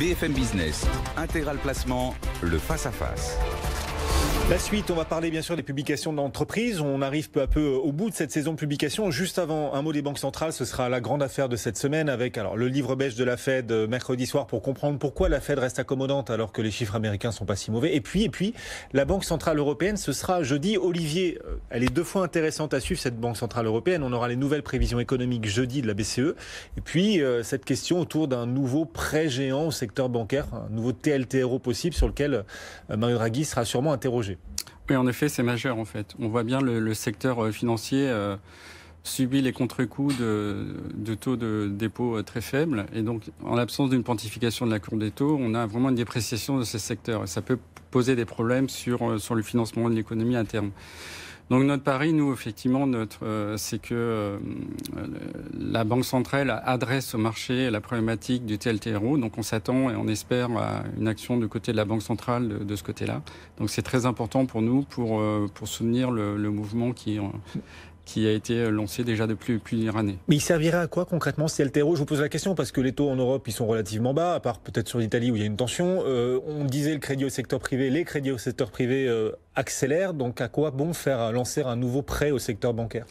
BFM Business, Intégral Placement, le face-à-face. La suite, on va parler bien sûr des publications d'entreprises. On arrive peu à peu au bout de cette saison de publication. Juste avant, un mot des banques centrales, ce sera la grande affaire de cette semaine avec le livre beige de la Fed mercredi soir pour comprendre pourquoi la Fed reste accommodante alors que les chiffres américains sont pas si mauvais. Et puis, la Banque Centrale Européenne, ce sera jeudi. Olivier, elle est 2 fois intéressante à suivre cette Banque Centrale Européenne. On aura les nouvelles prévisions économiques jeudi de la BCE. Et puis, cette question autour d'un nouveau prêt géant au secteur bancaire, un nouveau TLTRO possible sur lequel Mario Draghi sera sûrement interrogé. Oui, en effet, c'est majeur en fait. On voit bien le secteur financier subit les contre-coups de taux de dépôt très faibles. Et donc, en l'absence d'une pontification de la courbe des taux, on a vraiment une dépréciation de ces secteurs. Et ça peut poser des problèmes sur le financement de l'économie à terme. Donc notre pari, nous, effectivement, c'est que la Banque centrale adresse au marché la problématique du TLTRO. Donc on s'attend et on espère à une action du côté de la Banque centrale de ce côté-là. Donc c'est très important pour nous pour soutenir le mouvement qui a été lancé déjà depuis plusieurs années. Mais il servirait à quoi concrètement ce TLTRO ? Je vous pose la question parce que les taux en Europe ils sont relativement bas, à part peut-être sur l'Italie où il y a une tension. On disait les crédits au secteur privé accélèrent. Donc à quoi bon faire lancer un nouveau prêt au secteur bancaire ?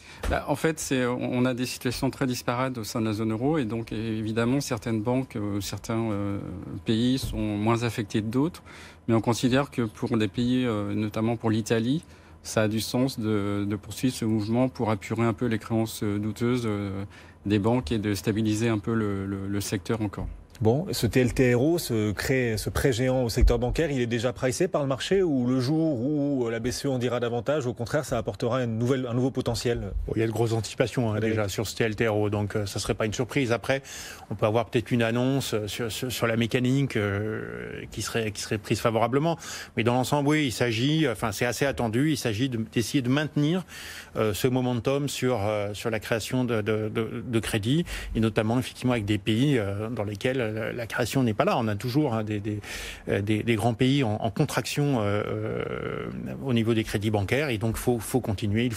En fait, on a des situations très disparates au sein de la zone euro et donc évidemment certaines banques, certains pays sont moins affectés que d'autres. Mais on considère que pour des pays, notamment pour l'Italie, ça a du sens de poursuivre ce mouvement pour apurer un peu les créances douteuses des banques et de stabiliser un peu le secteur encore. Bon, ce TLTRO, ce prêt géant au secteur bancaire, il est déjà pricé par le marché ou le jour où la BCE en dira davantage, au contraire, ça apportera un nouveau potentiel ? Il y a de grosses anticipations déjà sur ce TLTRO, donc ça ne serait pas une surprise. Après, on peut avoir peut-être une annonce sur la mécanique qui serait prise favorablement. Mais dans l'ensemble, oui, c'est assez attendu, il s'agit d'essayer de maintenir ce momentum sur la création de crédits, et notamment effectivement avec des pays dans lesquels la création n'est pas là. On a toujours des grands pays en contraction au niveau des crédits bancaires et donc il faut continuer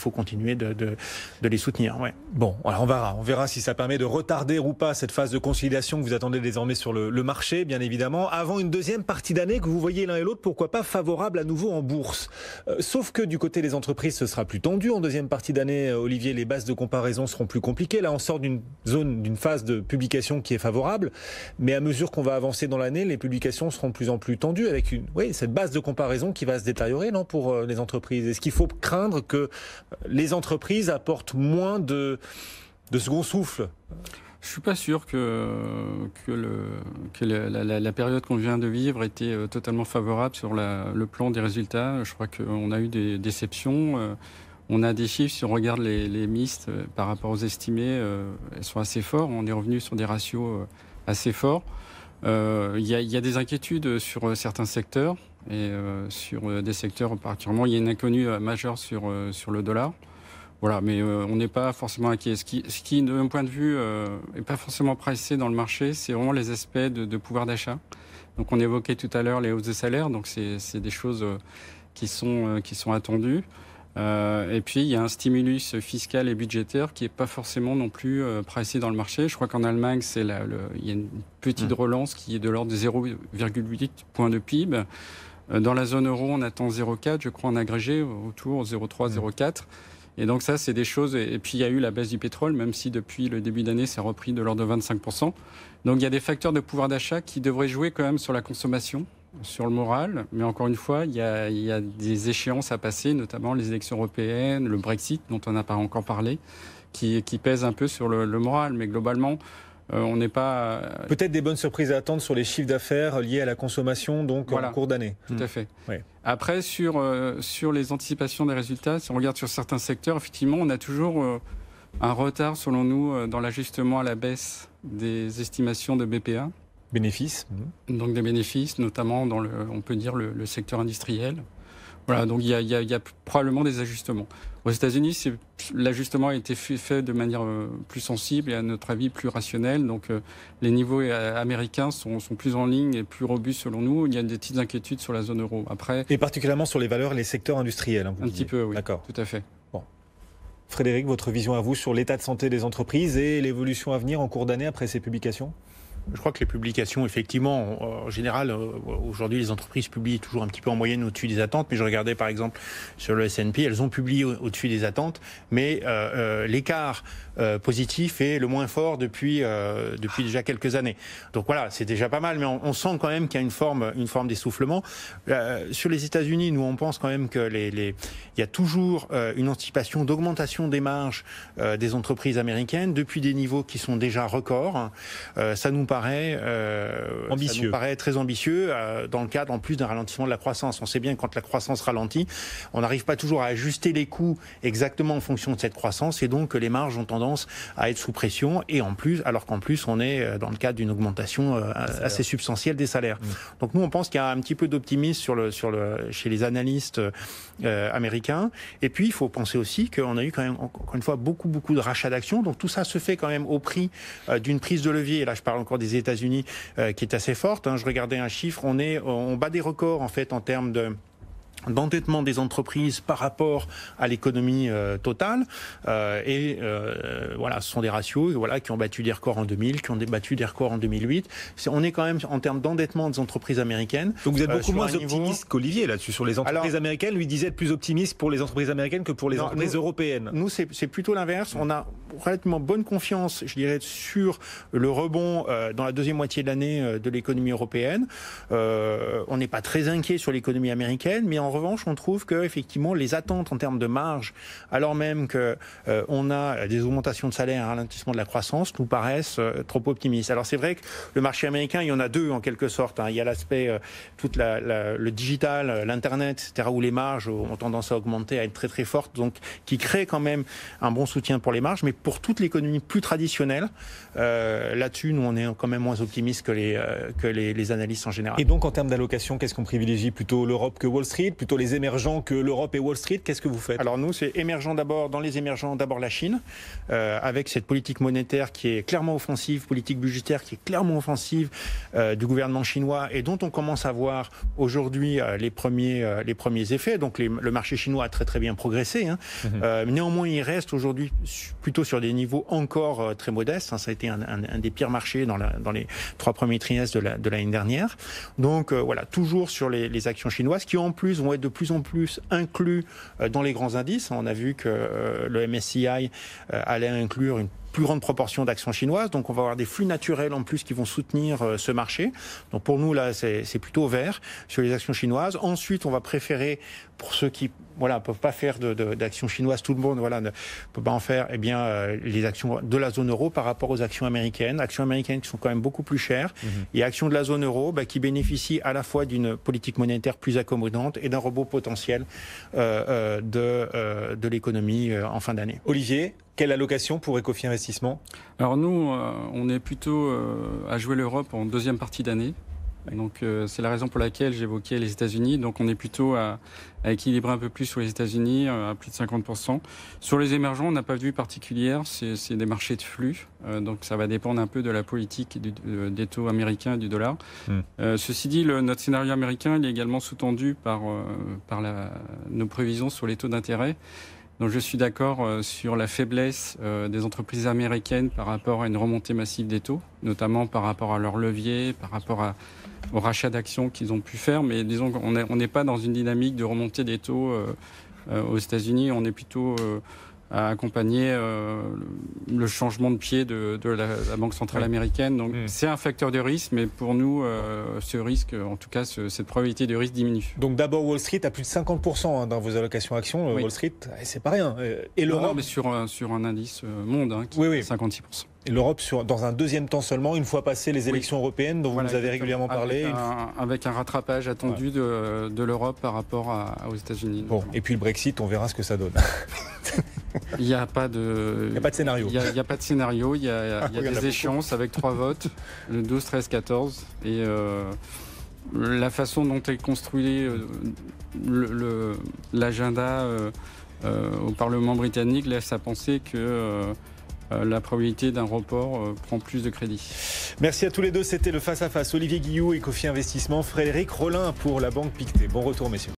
de les soutenir. Ouais. Bon, alors on verra si ça permet de retarder ou pas cette phase de consolidation que vous attendez désormais sur le marché, bien évidemment, avant une deuxième partie d'année que vous voyez l'un et l'autre, pourquoi pas favorable à nouveau en bourse. Sauf que du côté des entreprises, ce sera plus tendu. En deuxième partie d'année, Olivier, les bases de comparaison seront plus compliquées. Là, on sort d'une phase de publication qui est favorable. Mais à mesure qu'on va avancer dans l'année, les publications seront de plus en plus tendues avec cette base de comparaison qui va se détériorer, non, pour les entreprises. Est-ce qu'il faut craindre que les entreprises apportent moins de second souffle ? Je suis pas sûr que la période qu'on vient de vivre était totalement favorable sur le plan des résultats. Je crois qu'on a eu des déceptions. On a des chiffres, si on regarde les MIST par rapport aux estimés, elles sont assez forts. On est revenu sur des ratios assez forts. Il y a des inquiétudes sur certains secteurs et sur des secteurs particulièrement. Il y a une inconnue majeure sur le dollar. Voilà, mais on n'est pas forcément inquiet. Ce qui de mon point de vue, n'est pas forcément pricé dans le marché, c'est vraiment les aspects de pouvoir d'achat. Donc on évoquait tout à l'heure les hausses de salaire, donc c'est des choses qui sont attendues. Et puis, il y a un stimulus fiscal et budgétaire qui n'est pas forcément non plus pricé dans le marché. Je crois qu'en Allemagne, il y a une petite relance qui est de l'ordre de 0,8 points de PIB. Dans la zone euro, on attend 0,4, je crois, en agrégé, autour 0,3, 0,4. Et donc ça, c'est des choses... Et puis, il y a eu la baisse du pétrole, même si depuis le début d'année, c'est repris de l'ordre de 25%. Donc, il y a des facteurs de pouvoir d'achat qui devraient jouer quand même sur la consommation, sur le moral, mais encore une fois, il y a des échéances à passer, notamment les élections européennes, le Brexit, dont on n'a pas encore parlé, qui pèsent un peu sur le moral. Mais globalement, on n'est pas... Peut-être des bonnes surprises à attendre sur les chiffres d'affaires liés à la consommation, donc voilà, en cours d'année. Tout à fait. Ouais. Après, sur les anticipations des résultats, si on regarde sur certains secteurs, effectivement, on a toujours un retard, selon nous, dans l'ajustement à la baisse des estimations de BPA. Bénéfices. Donc des bénéfices, notamment on peut dire le secteur industriel. Voilà, donc il y a probablement des ajustements. Aux États-Unis, l'ajustement a été fait de manière plus sensible et à notre avis plus rationnelle. Donc les niveaux américains sont plus en ligne et plus robustes selon nous. Il y a des petites inquiétudes sur la zone euro. Après, et particulièrement sur les valeurs et les secteurs industriels. Un petit peu, oui. D'accord. Tout à fait. Bon. Frédéric, votre vision à vous sur l'état de santé des entreprises et l'évolution à venir en cours d'année après ces publications ? Je crois que les publications, effectivement, en général, aujourd'hui, les entreprises publient toujours un petit peu en moyenne au-dessus des attentes. Mais je regardais, par exemple, sur le S&P, elles ont publié au-dessus des attentes. Mais l'écart positif est le moins fort depuis déjà quelques années. Donc voilà, c'est déjà pas mal. Mais on sent quand même qu'il y a une forme d'essoufflement. Sur les États-Unis, nous, on pense quand même qu'il y a toujours une anticipation d'augmentation des marges des entreprises américaines depuis des niveaux qui sont déjà records. Ça nous paraît ambitieux. Ça nous paraît très ambitieux dans le cadre en plus d'un ralentissement de la croissance. On sait bien que quand la croissance ralentit, on n'arrive pas toujours à ajuster les coûts exactement en fonction de cette croissance et donc les marges ont tendance à être sous pression et alors qu'en plus on est dans le cadre d'une augmentation assez substantielle des salaires. Donc nous on pense qu'il y a un petit peu d'optimisme chez les analystes américains et puis il faut penser aussi qu'on a eu quand même encore une fois beaucoup de rachats d'actions. Donc tout ça se fait quand même au prix d'une prise de levier. Et là je parle encore des États-Unis qui est assez forte. Je regardais un chiffre, on bat des records en fait en termes d'endettement des entreprises par rapport à l'économie totale voilà, ce sont des ratios qui ont battu des records en 2000, qui ont battu des records en 2008. On est quand même en termes d'endettement des entreprises américaines. Donc vous êtes beaucoup moins optimiste qu'Olivier là-dessus sur les entreprises américaines. Lui disait être plus optimiste pour les entreprises américaines que pour les entreprises européennes. Nous c'est plutôt l'inverse. On a relativement bonne confiance, je dirais, sur le rebond dans la deuxième moitié de l'année de l'économie européenne. On n'est pas très inquiet sur l'économie américaine, mais en revanche, on trouve que effectivement les attentes en termes de marge, alors même que on a des augmentations de salaire et un ralentissement de la croissance, nous paraissent trop optimistes. Alors c'est vrai que le marché américain, il y en a deux en quelque sorte. Il y a l'aspect le digital, l'internet, etc., où les marges ont tendance à augmenter, à être très très fortes, donc qui crée quand même un bon soutien pour les marges. Mais pour toute l'économie plus traditionnelle, là-dessus, nous on est quand même moins optimistes que les analystes en général. Et donc en termes d'allocation, qu'est-ce qu'on privilégie? Plutôt l'Europe que Wall Street? Plutôt les émergents que l'Europe et Wall Street? Qu'est-ce que vous faites? Alors nous, c'est émergent d'abord. Dans les émergents, d'abord la Chine, avec cette politique monétaire qui est clairement offensive, politique budgétaire qui est clairement offensive du gouvernement chinois et dont on commence à voir aujourd'hui les premiers effets. Donc le marché chinois a très très bien progressé. Néanmoins, il reste aujourd'hui plutôt sur des niveaux encore très modestes. Ça a été un des pires marchés dans les 3 premiers trimestres de l'année dernière. Donc voilà, toujours sur les actions chinoises qui en plus vont être de plus en plus inclus dans les grands indices. On a vu que le MSCI allait inclure une plus grande proportion d'actions chinoises, donc on va avoir des flux naturels en plus qui vont soutenir ce marché. Donc pour nous là c'est plutôt vert sur les actions chinoises. Ensuite on va préférer, pour ceux qui peuvent pas faire d'actions chinoises, tout le monde ne peut pas en faire, les actions de la zone euro par rapport aux actions américaines qui sont quand même beaucoup plus chères, et actions de la zone euro qui bénéficient à la fois d'une politique monétaire plus accommodante et d'un rebond potentiel de l'économie en fin d'année. Olivier, quelle allocation pour Ecofi Investissement? Alors nous, on est plutôt à jouer l'Europe en deuxième partie d'année. Donc c'est la raison pour laquelle j'évoquais les États-Unis. Donc on est plutôt à équilibrer un peu plus sur les États-Unis, à plus de 50%. Sur les émergents, on n'a pas de vue particulière. C'est des marchés de flux. Donc ça va dépendre un peu de la politique des taux américains et du dollar. Ceci dit, notre scénario américain il est également sous-tendu par nos prévisions sur les taux d'intérêt. Donc je suis d'accord sur la faiblesse des entreprises américaines par rapport à une remontée massive des taux, notamment par rapport à leur levier, par rapport au rachat d'actions qu'ils ont pu faire. Mais disons qu'on n'est pas dans une dynamique de remontée des taux aux États-Unis. On est plutôt à accompagner le changement de pied de la Banque centrale américaine. Donc c'est un facteur de risque, mais pour nous, ce risque, en tout cas, cette probabilité de risque diminue. Donc d'abord Wall Street à plus de 50% dans vos allocations actions. Wall Street, c'est pas rien. Et l'Europe, mais sur un indice monde qui est 56%. Et l'Europe, dans un deuxième temps seulement, une fois passées les élections européennes dont vous nous avez régulièrement parlé. Avec un rattrapage attendu de l'Europe par rapport aux États-Unis. Bon, et puis le Brexit, on verra ce que ça donne. Il n'y a pas de scénario. Il n'y a pas de scénario. Il y a des échéances avec 3 votes, le 12, 13, 14. Et la façon dont est construit l'agenda au Parlement britannique laisse à penser que la probabilité d'un report prend plus de crédit. Merci à tous les deux. C'était le Face à Face. Olivier Guilloux, Ecofi Investissement, Frédéric Rollin pour la Banque Pictet. Bon retour, messieurs.